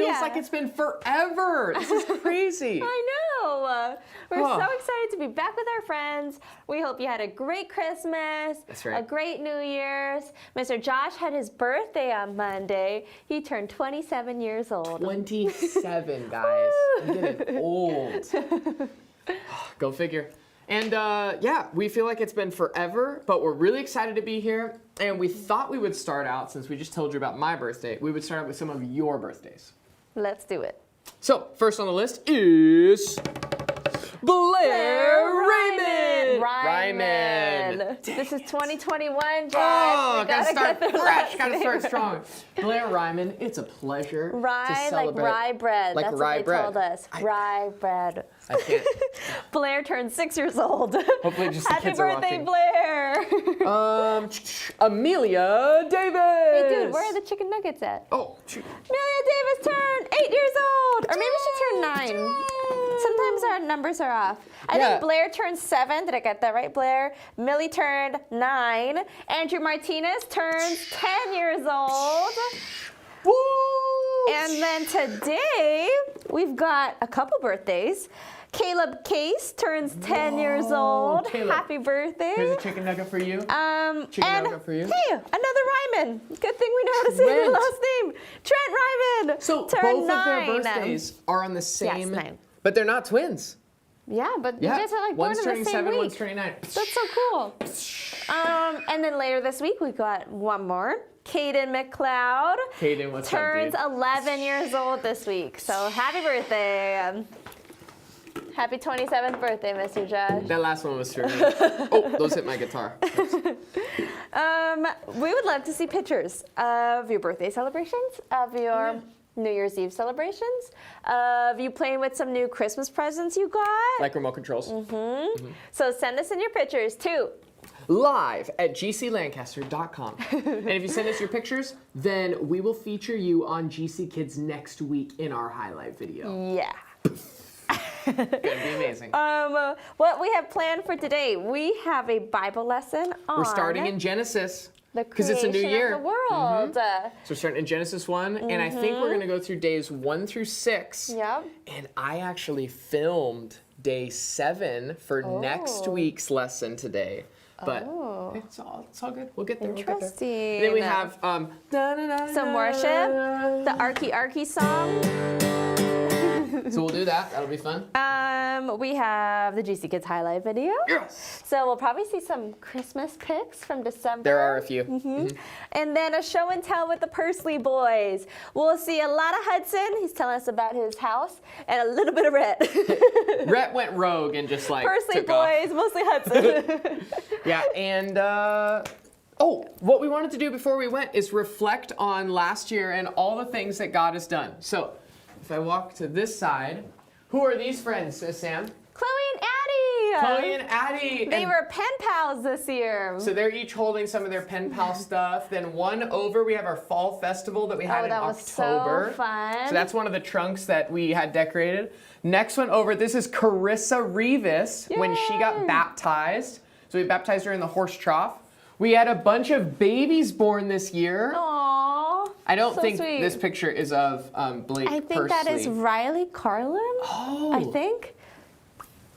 feels like it's been forever. This is crazy. I know. We're so excited to be back with our friends. We hope you had a great Christmas. That's right. A great New Year's. Mr. Josh had his birthday on Monday. He turned 27 years old. 27, guys. I'm getting old. Go figure. And yeah, we feel like it's been forever, but we're really excited to be here. And we thought we would start out, since we just told you about my birthday, we would start out with some of your birthdays. Let's do it. So, first on the list is Blair Raymond. Ryman. This is 2021, Josh. Oh, We gotta start get the fresh, last gotta name. start strong. Blair Ryman, it's a pleasure to Rye, like celebrate. rye bread. Like That's rye what they bread. told us. Rye bread. I can't. Blair turned 6 years old. Hopefully just the Happy kids are birthday, watching. Blair. Amelia Davis. Hey, dude, where are the chicken nuggets at? Oh, shoot. Amelia Davis turned 8 years old. Or maybe she turned 9. Sometimes our numbers are off. I think Blair turned 7. Did I get that right, Blair? Millie turned 9. Andrew Martinez turns 10 years old. Woo! And then today, we've got a couple birthdays. Caleb Case turns 10 years old. Caleb. Happy birthday. Here's a chicken nugget for you. And nugget for you. Hey, another Ryman. Good thing we know how to say your Trent. last name. Trent Ryman. So turned both 9. of their birthdays are on the same, 9. but they're not twins. Yeah, but you guys are like born one's in the turning same 7, week. one's turning 9. That's so cool. And then later this week, we got one more. Caden McLeod Caden, what's up, turns dude? 11 years old this week. So happy birthday. Happy 27th birthday, Mr. Josh. That last one was true. Oh, those hit my guitar. We would love to see pictures of your birthday celebrations, of your New Year's Eve celebrations, of you playing with some new Christmas presents you got. Like remote controls. So send us in your pictures too. Live at gclancaster.com. And if you send us your pictures, then we will feature you on GC Kids next week in our highlight video. Yeah. Gonna be amazing. What we have planned for today, we have a Bible lesson on We're starting in Genesis. the because it's a new creation year. of the world. So we're starting in Genesis 1, and I think we're going to go through days 1 through 6. Yep. And I actually filmed day 7 for next week's lesson today. But it's all good. We'll get there. Interesting. And then we have Some worship, the Arky song. So we'll do that. That'll be fun. We have the GC Kids highlight video. Yes. So we'll probably see some Christmas pics from December. There are a few. And then a show and tell with the Pursley boys. We'll see a lot of Hudson. He's telling us about his house, and a little bit of Rhett. Rhett went rogue and just like Pursley took off. boys, mostly Hudson. Yeah, and what we wanted to do before we went is reflect on last year and all the things that God has done. So if I walk to this side, who are these friends, Sam? Chloe and Addie. Chloe and Addie. They were pen pals this year. So they're each holding some of their pen pal stuff. Then one over, we have our fall festival that we had in that was October. so fun. So that's one of the trunks that we had decorated. Next one over, this is Carissa Rivas when she got baptized. So we baptized her in the horse trough. We had a bunch of babies born this year. Aww. I don't so think sweet. this picture is of Blake I think that is Riley Carlin. Oh. I think.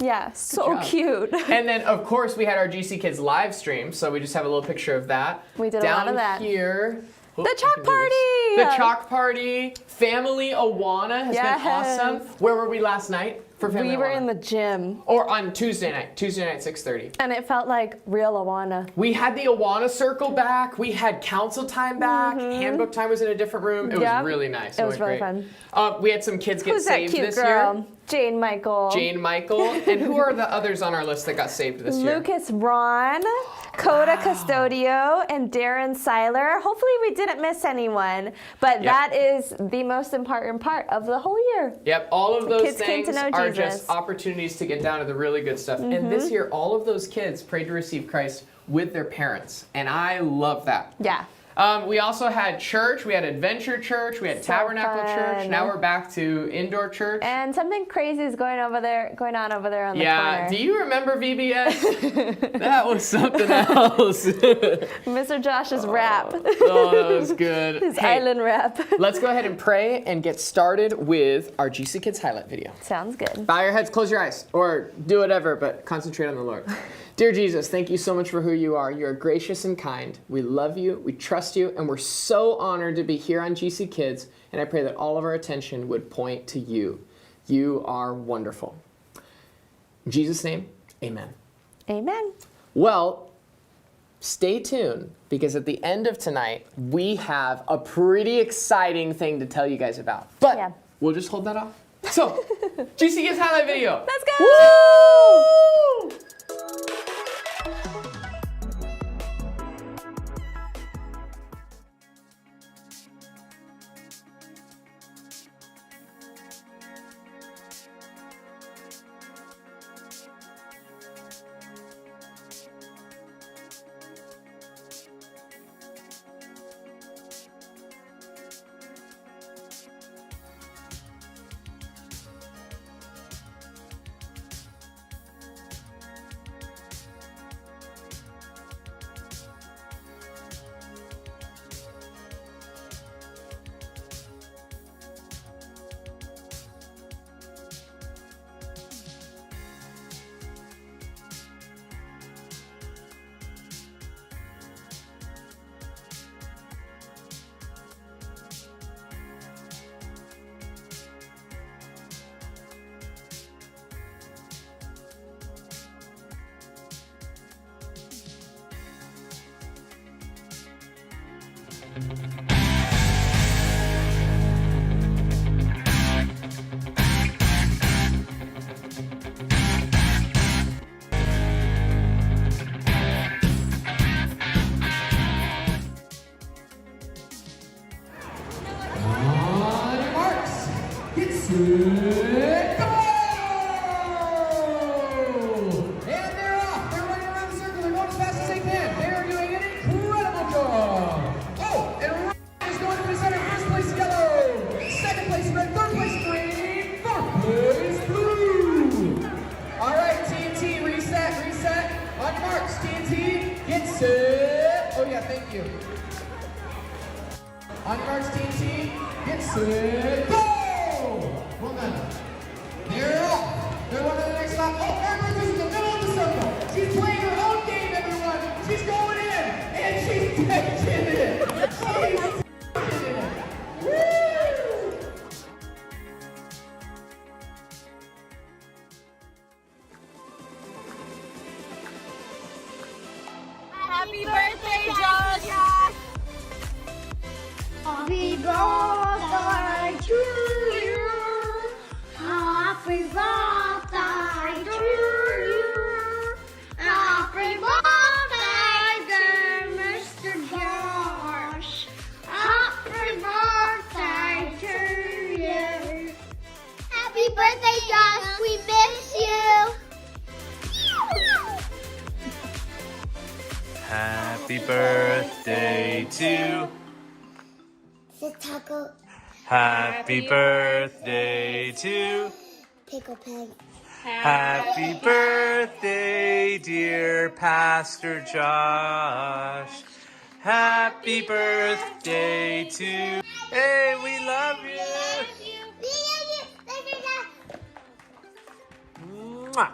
Yeah, so job. cute. And then, of course, we had our GC Kids live stream, so we just have a little picture of that. We did a lot of that. Down here. The chalk party! The chalk party. Family Awana has been awesome. Where were we last night for Family We were Awana? in the gym. Or on Tuesday night, 6:30. And it felt like real Awana. We had the Awana circle back. We had council time back. Handbook time was in a different room. It was really nice. It was really great. fun. We had some kids get Who's that saved cute this girl? year. Jane Michael. Jane Michael. And who are the others on our list that got saved this year? Lucas Ron, Coda Custodio, and Darren Seiler. Hopefully we didn't miss anyone, but that is the most important part of the whole year. Yep, all of those Kids came things to know are Jesus. just opportunities to get down to the really good stuff. And this year, all of those kids prayed to receive Christ with their parents. And I love that. Yeah. We also had church. We had Adventure Church. We had So Tabernacle Church. fun. Now we're back to indoor church. And something crazy is going on over there on the Yeah, corner. do you remember VBS? That was something else. Mr. Josh's rap. Oh, that was good. His Hey, island rap. let's go ahead and pray and get started with our GC Kids highlight video. Sounds good. Bow your heads, close your eyes, or do whatever, but concentrate on the Lord. Dear Jesus, thank you so much for who you are. You are gracious and kind. We love you, we trust you, and we're so honored to be here on GC Kids, and I pray that all of our attention would point to you. You are wonderful. In Jesus' name, amen. Amen. Well, stay tuned, because at the end of tonight, we have a pretty exciting thing to tell you guys about. But Yeah. we'll just hold that off. So, GC Kids highlight video. Let's go! Woo! Good. Go! And they're off. They're running around the circle. They're going as fast as they can. They're doing an incredible job. Oh, and Ryman is going to the center. First place yellow. Second place red. Third place green. Fourth place blue. All right, TNT, reset, reset. On your marks, TNT, get set. Oh yeah, thank you. On your marks, TNT, get set, go! Well done. They're off. They're running the next lap. Oh, Raymond is in the middle of the circle. She's playing her own game, everyone. She's going in, and she's taking it. She's taking it. Woo! Happy birthday, Josh! Happy birthday to you. Happy birthday to you. Happy birthday, dear Mr. Josh. Happy birthday to you. Happy birthday, Josh. We miss you. Happy birthday to The taco Happy birthday to pickle pig. Happy birthday, dear Pastor Josh. Happy birthday to Hey, we love you. Mwah.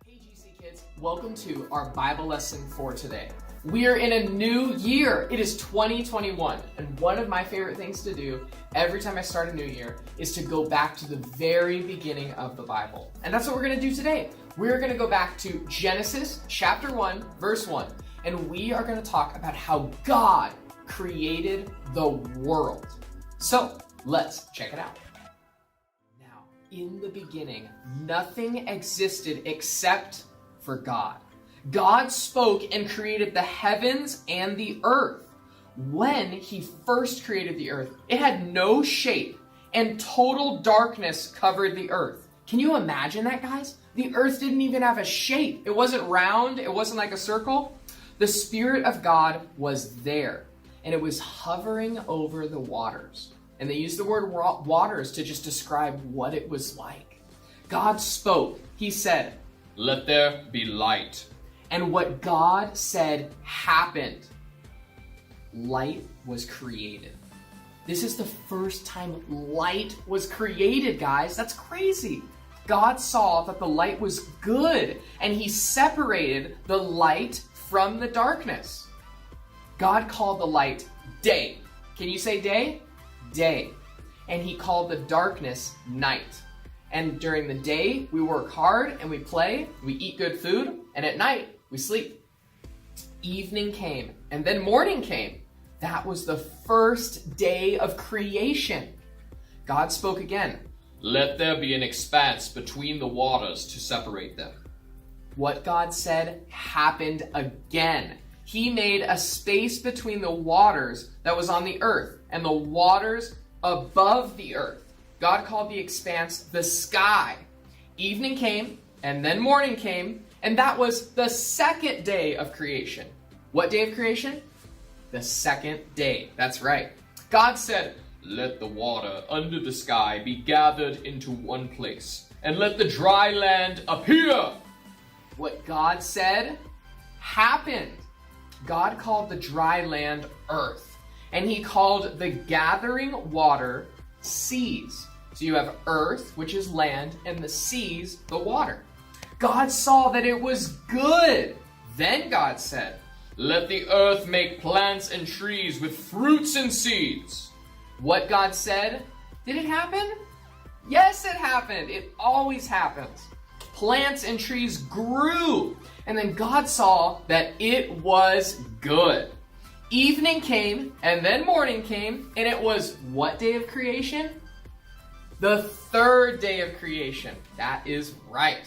Hey GC Kids, welcome to our Bible lesson for today. We are in a new year. It is 2021, and one of my favorite things to do every time I start a new year is to go back to the very beginning of the Bible. And that's what we're going to do today. We're going to go back to Genesis chapter 1, verse 1, and we are going to talk about how God created the world. So, let's check it out. Now, in the beginning, nothing existed except for God. God spoke and created the heavens and the earth. When he first created the earth, it had no shape and total darkness covered the earth. Can you imagine that, guys? The earth didn't even have a shape. It wasn't round. It wasn't like a circle. The Spirit of God was there, and it was hovering over the waters. And they used the word waters to just describe what it was like. God spoke. He said, "Let there be light." And what God said happened. Light was created. This is the first time light was created, guys. That's crazy. God saw that the light was good, and he separated the light from the darkness. God called the light day. Can you say day? Day. And he called the darkness night. And during the day, we work hard and we play, we eat good food, and at night, we sleep. Evening came, and then morning came. That was the first day of creation. God spoke again. "Let there be an expanse between the waters to separate them." What God said happened again. He made a space between the waters that was on the earth and the waters above the earth. God called the expanse the sky. Evening came, and then morning came, and that was the second day of creation. What day of creation? The second day. That's right. God said, "Let the water under the sky be gathered into one place, and let the dry land appear." What God said happened. God called the dry land earth, and he called the gathering water seas. So you have earth, which is land, and the seas, the water. God saw that it was good. Then God said, "Let the earth make plants and trees with fruits and seeds." What God said, did it happen? Yes, it happened. It always happens. Plants and trees grew. And then God saw that it was good. Evening came, and then morning came, and it was what day of creation? The third day of creation. That is right.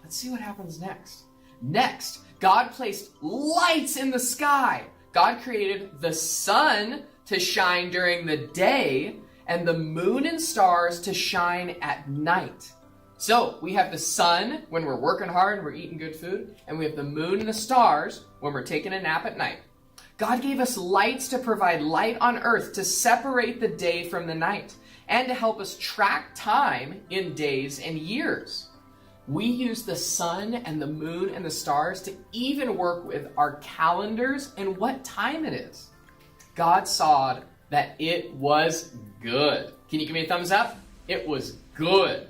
Let's see what happens next. Next, God placed lights in the sky. God created the sun to shine during the day and the moon and stars to shine at night. So we have the sun when we're working hard and we're eating good food, and we have the moon and the stars when we're taking a nap at night. God gave us lights to provide light on earth to separate the day from the night and to help us track time in days and years. We use the sun and the moon and the stars to even work with our calendars and what time it is. God saw that it was good. Can you give me a thumbs up? It was good.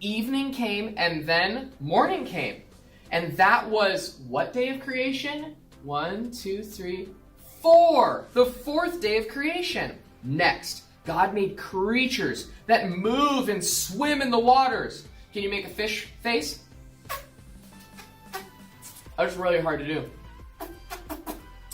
Evening came, and then morning came. And that was what day of creation? 1, 2, 3, 4. The fourth day of creation. Next, God made creatures that move and swim in the waters. Can you make a fish face? That was really hard to do.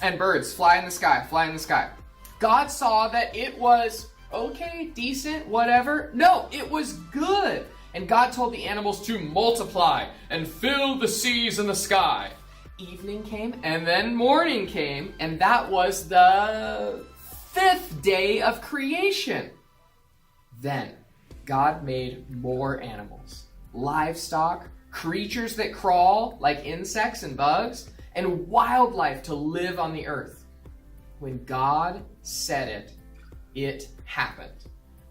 And birds fly in the sky, fly in the sky. God saw that it was okay, decent, whatever. No, it was good. And God told the animals to multiply and fill the seas and the sky. Evening came, and then morning came, and that was the fifth day of creation. Then God made more animals, livestock, creatures that crawl like insects and bugs, and wildlife to live on the earth. When God said it, it happened.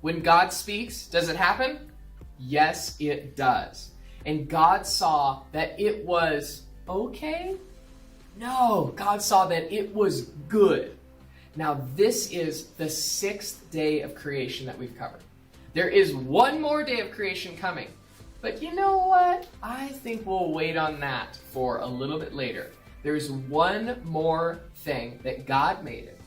When God speaks, does it happen? Yes, it does. And God saw that it was okay? No, God saw that it was good. Now, this is the sixth day of creation that we've covered. There is one more day of creation coming. But you know what? I think we'll wait on that for a little bit later. There's one more thing that God made it,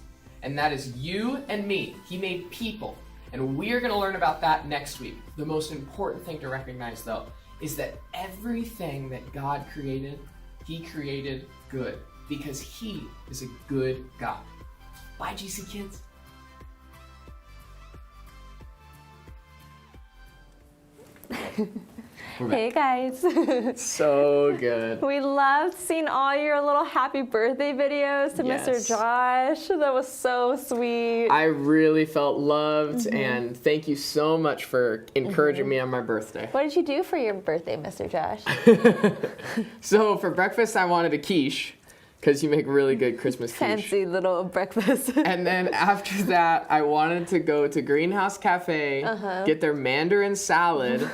and that is you and me. He made people. And we are going to learn about that next week. The most important thing to recognize, though, is that everything that God created, he created good, because he is a good God. Bye, GC kids. We're Hey guys. So good. We loved seeing all your little happy birthday videos to Yes. Mr. Josh. That was so sweet. I really felt loved, and thank you so much for encouraging me on my birthday. What did you do for your birthday, Mr. Josh? So for breakfast, I wanted a quiche, because you make really good Christmas quiche. Fancy little breakfast. And then after that, I wanted to go to Greenhouse Cafe, get their Mandarin salad,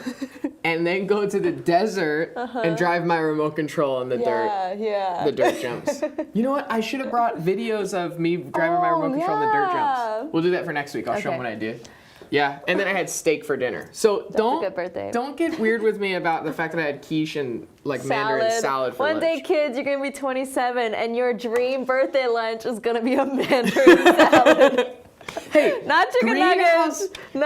and then go to the desert and drive my remote control on the dirt. Yeah. The dirt jumps. You know what? I should have brought videos of me driving my remote control on the dirt yeah. jumps. We'll do that for next week. I'll show them Okay. what I did. Yeah, and then I had steak for dinner. So a good birthday. don't get weird with me about the fact that I had quiche and like Mandarin salad for One day, lunch. kids, you're gonna be 27, and your dream birthday lunch is gonna be a Mandarin salad. Hey, Not chicken Greenhouse- nuggets. Not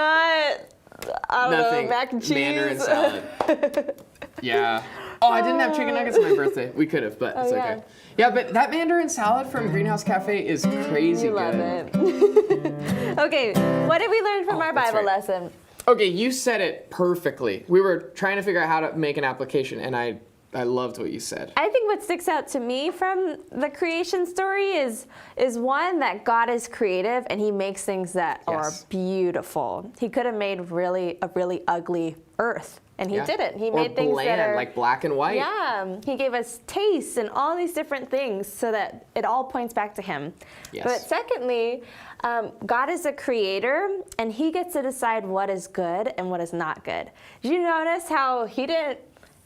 I don't nothing. know, mac and cheese. Mandarin salad. Yeah. Oh, I didn't have chicken nuggets on my birthday. We could have, but it's yeah. okay. Yeah, but that Mandarin salad from Greenhouse Cafe is crazy You love good. it. Okay, what did we learn from our that's Bible right. lesson? Okay, you said it perfectly. We were trying to figure out how to make an application, and I loved what you said. I think what sticks out to me from the creation story is one that God is creative and He makes things that are Yes. beautiful. He could have made a really ugly earth, and He Yeah. didn't. He Or made things bland, that are like black and white. Yeah, He gave us tastes and all these different things so that it all points back to Him. Yes. But secondly, God is a creator, and He gets to decide what is good and what is not good. Did you notice how He didn't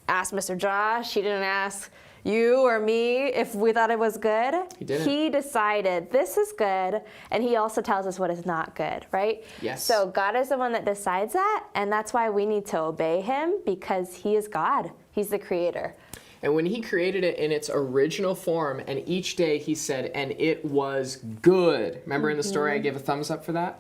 ask Mr. Josh, He didn't ask you or me if we thought it was good? He didn't. He decided this is good, and He also tells us what is not good, right? Yes. So God is the one that decides that, and that's why we need to obey Him, because He is God. He's the creator. And when He created it in its original form, and each day He said, and it was good. Remember in the story I gave a thumbs up for that?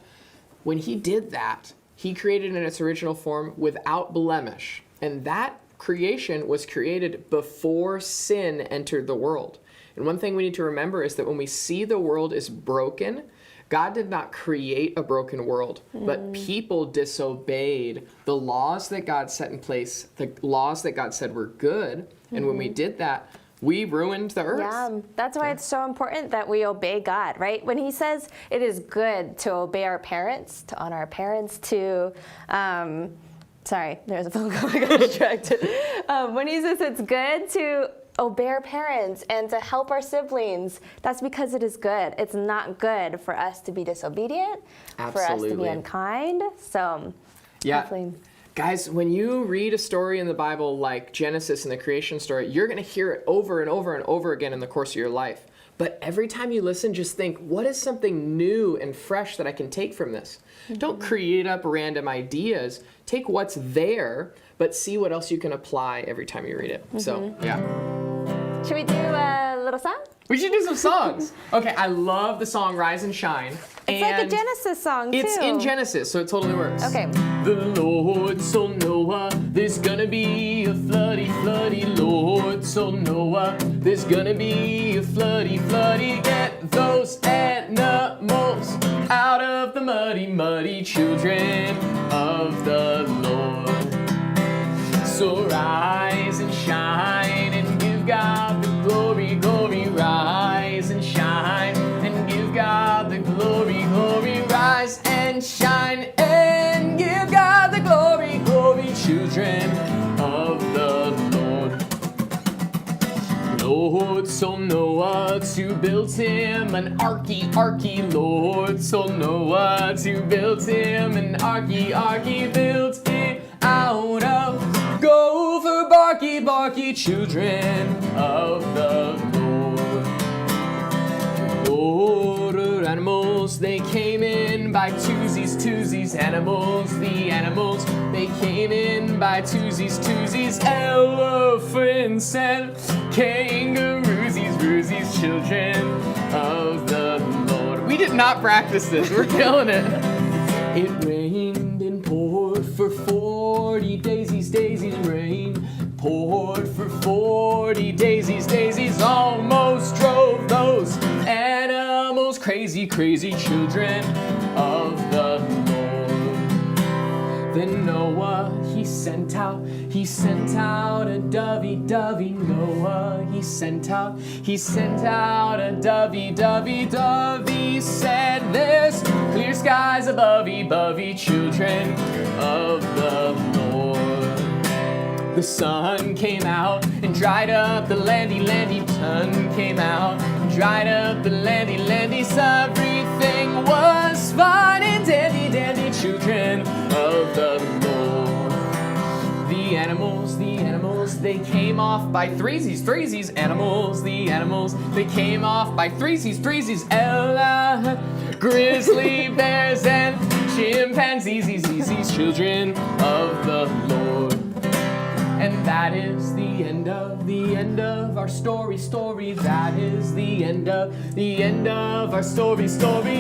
When He did that, He created it in its original form without blemish. And that creation was created before sin entered the world. And one thing we need to remember is that when we see the world is broken, God did not create a broken world, but people disobeyed the laws that God set in place, the laws that God said were good. And when we did that, we ruined the earth. Yeah, that's why it's so important that we obey God, right? When He says it is good to obey our parents, to honor our parents, to, sorry, there's a phone call, I got distracted. When He says it's good to obey our parents and to help our siblings, that's because it is good. It's not good for us to be disobedient, for us to be Absolutely. unkind. So, Yeah. hopefully. Guys, when you read a story in the Bible like Genesis and the creation story, you're going to hear it over and over and over again in the course of your life. But every time you listen, just think, what is something new and fresh that I can take from this? Don't create up random ideas. Take what's there, but see what else you can apply every time you read it. So, yeah. Should we do a little song? We should do some songs. Okay, I love the song Rise and Shine. It's like a Genesis song, too. It's in Genesis, so it totally works. Okay. The Lord told Noah, there's gonna be a floody, floody. Lord told Noah, there's gonna be a floody, floody. Get those animals out of the muddy, muddy children of the Lord. So rise and shine and give God the glory, glory. Rise and shine and give God the glory, glory. Rise and shine and give God the glory, glory. Children of the Lord. Lord told Noah to build him an arky, arky. Lord told Noah to build him an arky, arky. Built it out of gopher, barky, barky. Children of the Lord. Ordered animals, they came in by twosies, twosies. Animals, the animals, they came in by twosies, twosies. Elephants and kangaroosies, roosies. Children of the Lord. We did not practice this. We're killing it. It rained and poured for 40 daisies, daisies. Rain poured for 40 daisies, daisies. Almost drove those animals crazy, crazy. Children of the Lord. Then Noah, he sent out a dovey. Noah, he sent out a dovey. Said there's clear skies above, children of the Lord. The sun came out and dried up the landy. Sun came out and dried up the landy. Everything was fine and dandy, children of the Lord. The animals, they came off by threesies. Animals, they came off by threesies. Ella, grizzly bears and chimpanzees, children of the Lord. And that is the end of our story. That is the end of our story.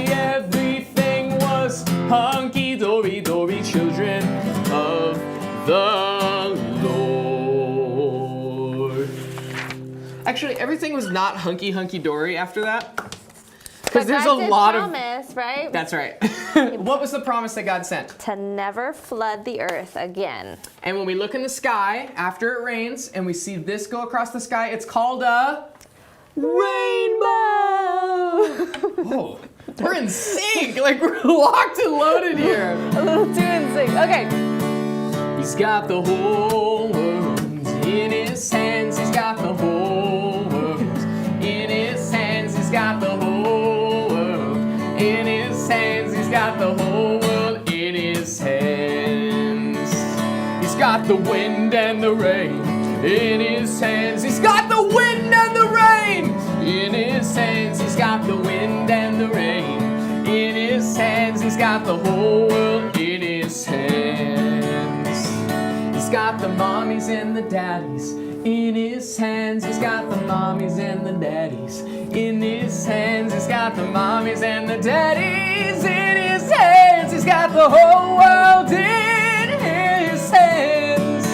Everything was hunky-dory, children of the Lord. Actually, everything was not hunky-dory after that. Because there's a lot of promise, right? That's right. What was the promise that God sent? To never flood the earth again. And when we look in the sky after it rains and we see this go across the sky, it's called a rainbow. Oh, we're in sync. Like we're locked and loaded here. A little too in sync. Okay. He's got the whole world in his hands. He's got the whole world in his hands. He's got the whole world in his hands. He's got the whole world in his hands. He's got the wind and the rain in his hands. He's got the wind and the rain in his hands. He's got the wind and the rain in his hands. He's got the whole world in his hands. He's got the mommies and the daddies in his hands. He's got the mommies and the daddies in his hands. He's got the mommies and the daddies in his hands. He's got the whole world in his hands.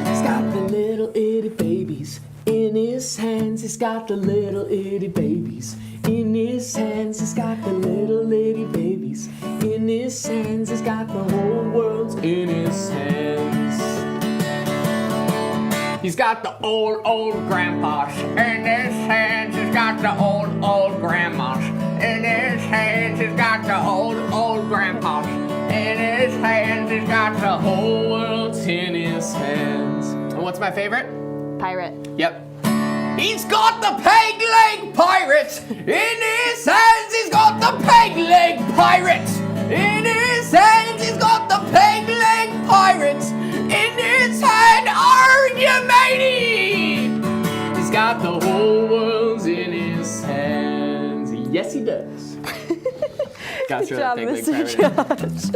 He's got the little itty babies in his hands. He's got the little itty babies in his hands. He's got the little itty babies in his hands. He's got the whole world in his hands. He's got the old grandpas in his hands. He's got the old grandmas in his hands. He's got the old grandpas in his hands. He's got the whole world in his hands. And what's my favorite? Pirate. Yep. He's got the peg leg pirate in his hands. He's got the peg leg pirate in his hands. He's got the peg leg pirate in his hand. Are you matey? He's got the whole world in his hands. Yes, he does. Good job, Mr. Josh.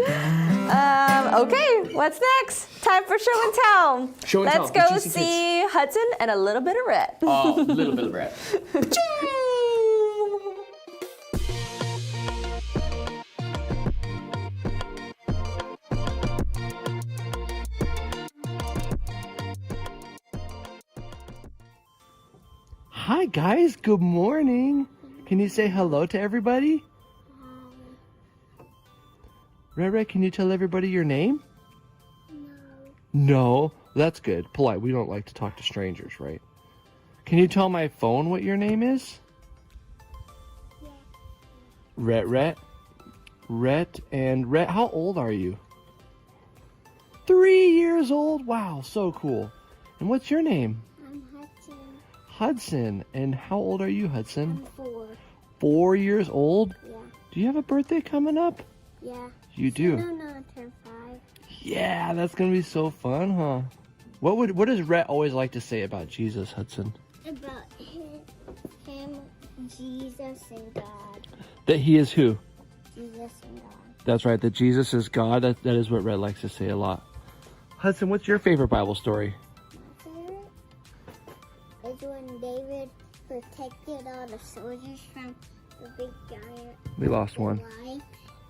Okay, what's next? Time for show and tell. Show and Let's tell. go see Hudson and a little bit of Rhett. Oh, a little bit of Rhett. Hi guys, good morning. Can you say hello to everybody? Red, can you tell everybody your name? No, that's good. Polite. We don't like to talk to strangers, right? Can you tell my phone what your name is? Yeah. Rhett. And Rhett, how old are you? 3 years old? Wow, so cool. And what's your name? I'm Hudson. Hudson. And how old are you, Hudson? I'm 4. 4 years old? Yeah. Do you have a birthday coming up? Yeah. You do? No, I'll turn 5. Yeah, that's gonna be so fun, huh? What does Rhett always like to say about Jesus, Hudson? About him, Jesus, and God. That he is who? Jesus and God. That's right, that Jesus is God. That is what Rhett likes to say a lot. Hudson, what's your favorite Bible story? Is when David protected all the soldiers from the big giant. We lost one. Goliath.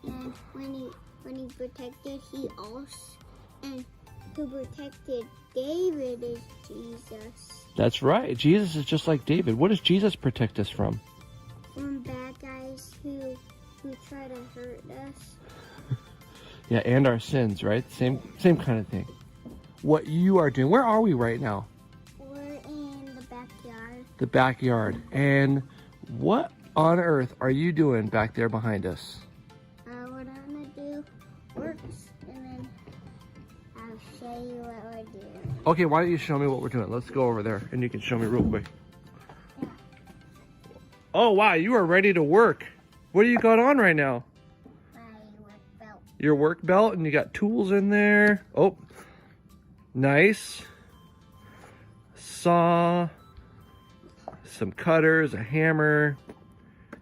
And when he protected, he also, and who protected David is Jesus. That's right. Jesus is just like David. What does Jesus protect us from? From bad guys who try to hurt us. Yeah, and our sins, right? Same kind of thing. What you are doing, where are we right now? We're in the backyard. The backyard. And what on earth are you doing back there behind us? We're gonna do works, and then I'll show you what we're doing. Okay, why don't you show me what we're doing? Let's go over there and you can show me real quick. Oh, wow, you are ready to work. What do you got on right now? My work belt. Your work belt, and you got tools in there. Oh, nice. Saw, some cutters, a hammer.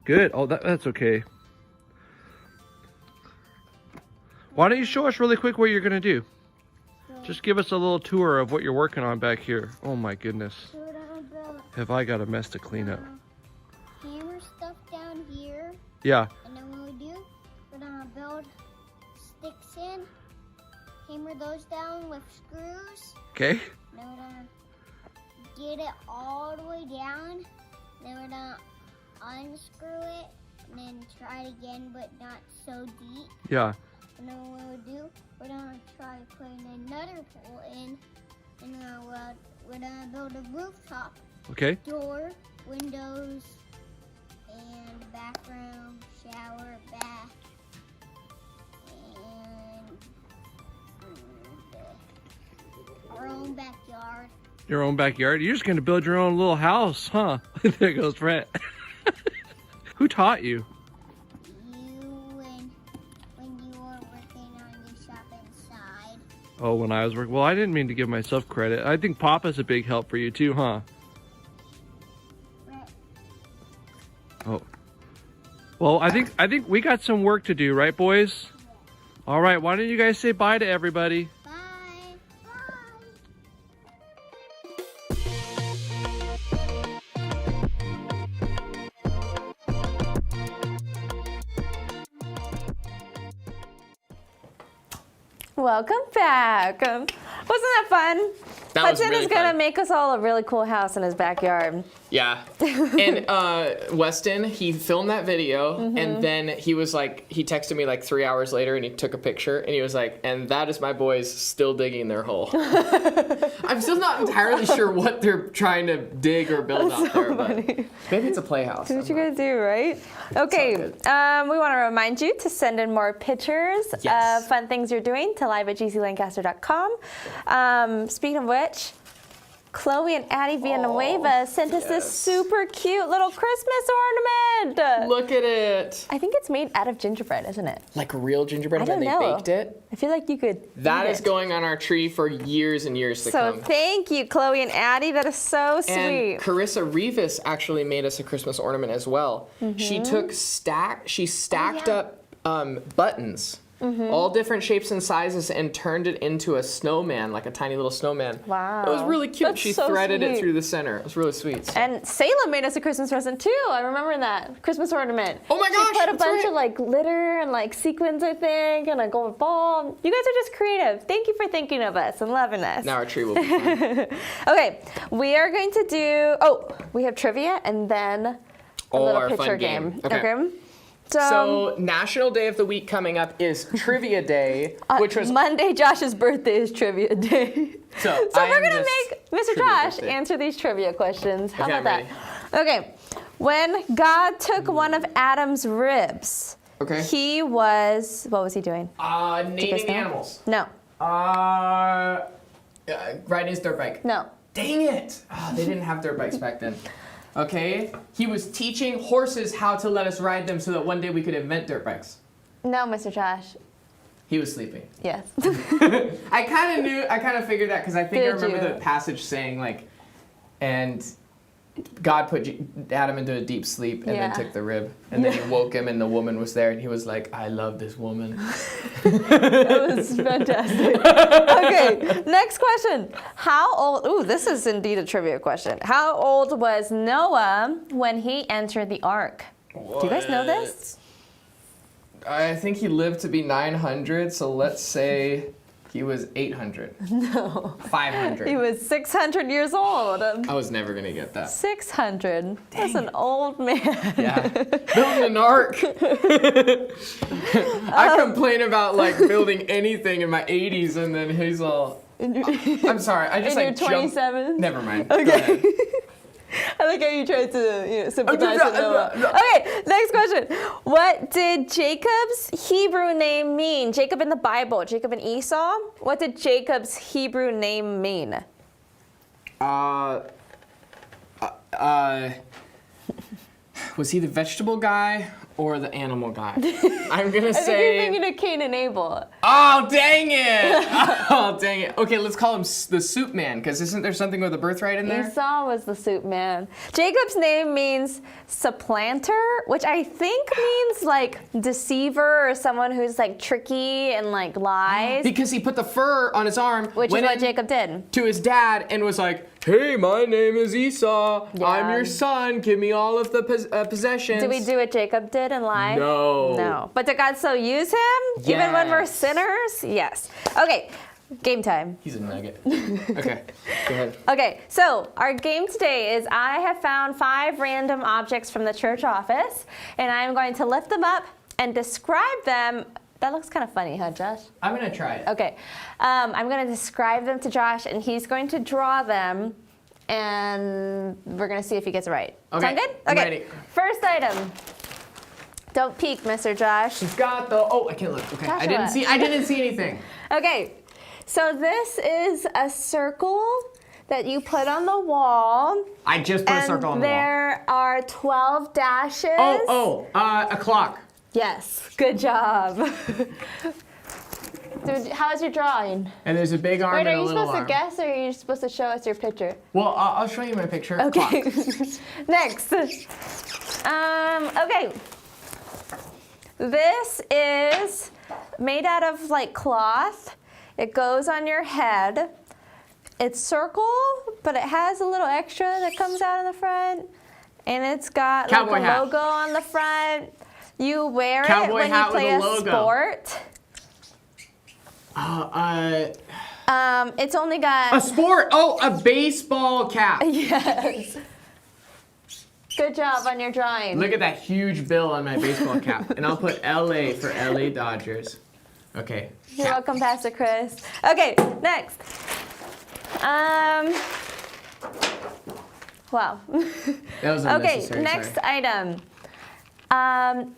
Good. Oh, that's okay. Why don't you show us really quick what you're gonna do? Just give us a little tour of what you're working on back here. Oh my goodness. So we're gonna build Have I got a mess to clean up? hammer stuff down here, Yeah. and then what we do, we're gonna build sticks in, hammer those down with screws. Okay. Then we're gonna get it all the way down. Then we're gonna unscrew it and then try it again, but not so deep. Yeah. And then what we'll do, we're gonna try putting another hole in, and then we're gonna build a rooftop, Okay. door, windows, and bathroom, shower, bath, and our own backyard. Your own backyard. You're just gonna build your own little house, huh? There goes Brett. Who taught you? When you were working on your shop inside. Oh, when I was working. Well, I didn't mean to give myself credit. I think Papa's a big help for you too, huh? Brett, Oh. Well, I think we got some work to do, right, boys? All right. Why don't you guys say bye to everybody? bye. Bye. Welcome back. Wasn't that fun? That was Hudson really is gonna fun. make us all a really cool house in his backyard. Yeah. And Weston, he filmed that video, and then he was like, he texted me like 3 hours later, and he took a picture, and he was like, and that is my boys still digging their hole. I'm still not entirely sure what they're trying to dig or build out there, but maybe it's a playhouse. That's what you gotta do, right? Okay, good. we want to remind you to send in more pictures Yes. of fun things you're doing to live@gclancaster.com. Speaking of which, Chloe and Addie Villanueva sent us this yes. super cute little Christmas ornament. Look at it. I think it's made out of gingerbread, isn't it? Like real gingerbread, I and then they don't know. baked it. I feel like you could. That eat is it. going on our tree for years and years to So come. thank you, Chloe and Addie. That is so And sweet. Carissa Rivas actually made us a Christmas ornament as well. She stacked up buttons, all different shapes and sizes, and turned it into a snowman, like a tiny little snowman. Wow. It was really cute. That's She so threaded it sweet. through the center. It was really sweet. And Salem made us a Christmas present too. I remember that Christmas ornament. Oh my gosh, She put a that's bunch right. of like glitter and like sequins, I think, and a gold ball. You guys are just creative. Thank you for thinking of us and loving us. Now our tree will be fun. Okay, we are going to do. Oh, we have trivia and then a little our fun picture game. game. Okay. So National Day of the Week coming up is Trivia Day, which was Monday. Josh's birthday is trivia day. So So I we're am gonna this make Mr. trivia Josh birthday. answer these trivia questions. How Okay, about I'm that? Okay. When God took one of Adam's ribs, Okay. he was, what was he doing? naming know? animals. No. Riding his dirt bike. No. Dang it! Oh, they didn't have dirt bikes back then. Okay, he was teaching horses how to let us ride them so that one day we could invent dirt bikes. No, Mr. Josh. He was sleeping. Yes. I kind of figured that because I think I Did remember you? the passage saying like, and God put Adam into a deep sleep and Yeah. then took the rib. And then he woke him and the woman was there and he was like, I love this woman. That was fantastic. Okay, next question. How old, ooh, this is indeed a trivia question. How old was Noah when he entered the ark? Do you guys know this? I think he lived to be 900, so let's say He was 800. No. 500. He was 600 years old. I was never gonna get that. 600. That's an old man. Yeah. Building an ark. I complain about like building anything in my 80s, and then he's all. I'm sorry. I just And like you're 27? Never mind. Go Okay. ahead. I like how you tried to sympathize with Noah. Okay, next question. What did Jacob's Hebrew name mean? Jacob in the Bible, Jacob and Esau. What did Jacob's Hebrew name mean? Was he the vegetable guy or the animal guy? I'm gonna I think say. you're thinking of Cain and Abel. Oh, dang it! Oh, dang it. Okay, let's call him the soup man, because isn't there something with a birthright in there? Esau was the soup man. Jacob's name means supplanter, which I think means like deceiver or someone who's like tricky and like lies. Because he put the fur on his arm, Which is went what in Jacob did. to his dad, and was like, "Hey, my name is Esau. I'm Yeah. your son. Give me all of the possessions." Did we do what Jacob did and lie? No. No. But did God still use him? Even when we're Yes. sinners? Yes. Okay, game time. He's a nugget. Okay, go ahead. Okay, so our game today is I have found 5 random objects from the church office, and I'm going to lift them up and describe them. That looks kind of funny, huh, Josh? I'm gonna try it. Okay, I'm going to describe them to Josh, and he's going to draw them, and we're going to see if he gets it right. Okay, Sound good? I'm Okay, ready. first item. Don't peek, Mr. Josh. He's got the. Oh, I can't look. Okay, I Joshua. didn't see anything. Okay, so this is a circle that you put on the wall. I just put a And circle on the wall. there are 12 dashes. A clock. Yes, good job. Dude, how's your drawing? And there's a big arm Wait, and are a you little supposed arm. to guess or are you supposed to show us your picture? Well, I'll show you my picture. Okay. Clock. Next. Okay. This is made out of like cloth. It goes on your head. It's circle, but it has a little extra that comes out in the front. And it's got Cowboy like a hat. logo on the front. You wear Cowboy it when you hat with play a a logo. sport. It's only got A sport. Oh, a baseball cap. yes. Good job on your drawing. Look at that huge bill on my baseball cap. And I'll put LA for LA Dodgers. Okay. You're cap. welcome, Pastor Chris. Okay, next. Wow. That was Okay, unnecessary. next sorry. item.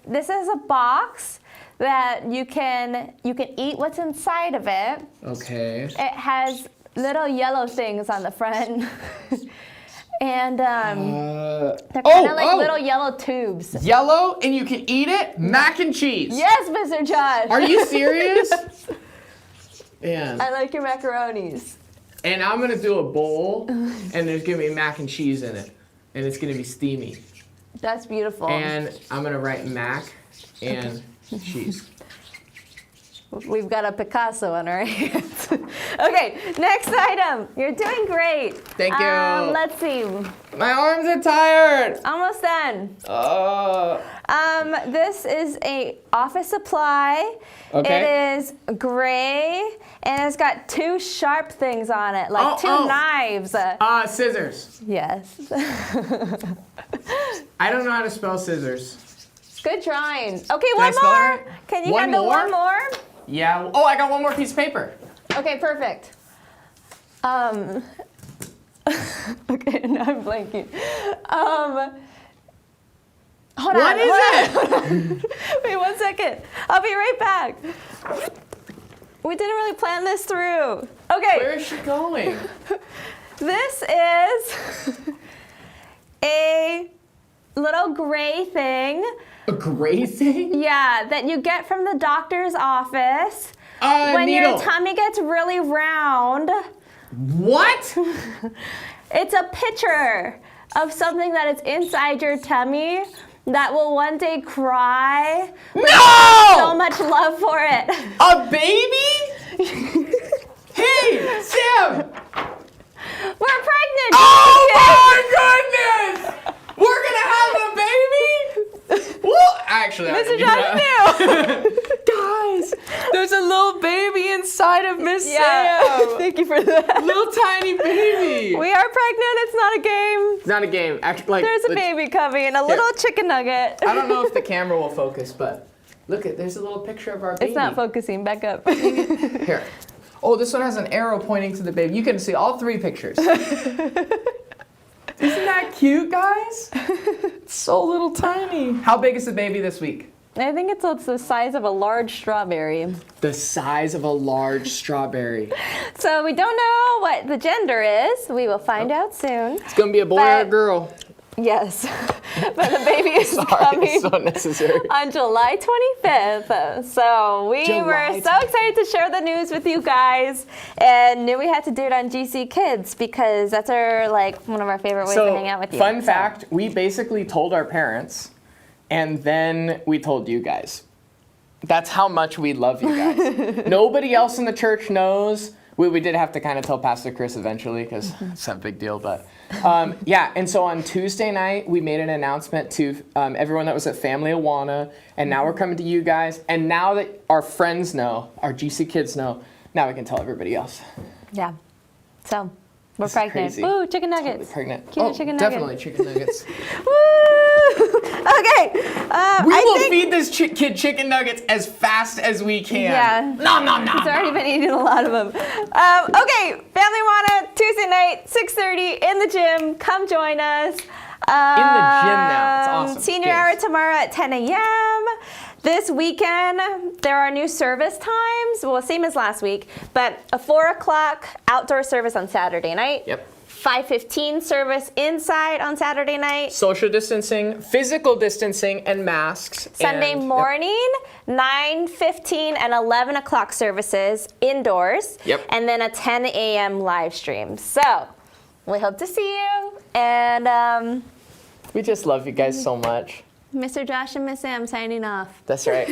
This is a box that you can eat what's inside of it. Okay. It has little yellow things on the front. And they're kind of like little yellow tubes. Yellow, and you can eat it? Mac and cheese. Yes, Mr. Josh. Are you serious? Man. I like your macaronis. And I'm gonna do a bowl, and there's gonna be mac and cheese in it, and it's gonna be steamy. That's beautiful. And I'm gonna write mac and cheese. We've got a Picasso on our hands. Okay, next item. You're doing great. Thank you. Let's see. My arms are tired. Almost done. Oh. This is a office supply. Okay. It is gray and it's got 2 sharp things on it, like 2 knives. Scissors. Yes. I don't know how to spell scissors. Good drawing. Okay, I one spell it more. right? Can you One handle more? one more? Yeah. Oh, I got one more piece of paper. Okay, perfect. Okay, now I'm blanking. Hold What on. is it? Wait 1 second. I'll be right back. We didn't really plan this through. Okay. Where is she going? This is a little gray thing. A gray thing? Yeah, that you get from the doctor's office when Needle. your tummy gets really round. What? It's a picture of something that is inside your tummy that will one day cry. No! So much love for it. A baby? Hey, Sam! We're pregnant. Oh my goodness! We're gonna have a baby? Well, actually, I Mr. already Josh knew. Guys, there's a little baby inside of Miss Thank you for that. Little tiny baby. We are pregnant. It's not a game. It's not a game. Actually, like There's a baby coming, a little chicken nugget. I don't know if the camera will focus, but look at there's a little picture of our baby. It's not focusing. Back up. Here. Oh, this one has an arrow pointing to the baby. You can see all 3 pictures. Isn't that cute, guys? It's so little tiny. How big is the baby this week? I think it's the size of a large strawberry. The size of a large strawberry. So we don't know what the gender is. We will find out soon. It's gonna be a boy or a But- girl. Yes, but the baby is Sorry, coming it's so necessary. on July 25th. So we were July so excited to share the news with you guys, and knew we had to do it on GC Kids because that's one of our favorite ways to hang out with you. Fun fact, we basically told our parents, and then we told you guys. That's how much we love you guys. Nobody else in the church knows. We did have to kind of tell Pastor Chris eventually because it's not a big deal, but yeah. And so on Tuesday night, we made an announcement to everyone that was at Family Awana, and now we're coming to you guys. And now that our friends know, our GC kids know, now we can tell everybody else. Yeah. So we're This is pregnant. crazy. Woo, chicken nuggets. Totally pregnant. Cute chicken nuggets. Definitely chicken nuggets. Woo! Okay. We I will think feed this kid chicken nuggets as fast as we can. Yeah. Nom nom nom. he's already been eating a lot of them. Okay, Family Awana, Tuesday night, 6:30 in the gym. Come join us. In the gym now. It's awesome. Senior Yes. hour tomorrow at 10 a.m. This weekend, there are new service times. Well, same as last week, but a 4 o'clock outdoor service on Saturday night. Yep. 5:15 service inside on Saturday night. Social distancing, physical distancing, and masks. Sunday and, morning, 9:15 and 11 o'clock services indoors. Yep. And then a 10 a.m. live stream. So we hope to see you. And We just love you guys so much. Mr. Josh and Miss Sam signing off. That's right.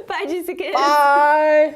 Bye, Jessica. Bye.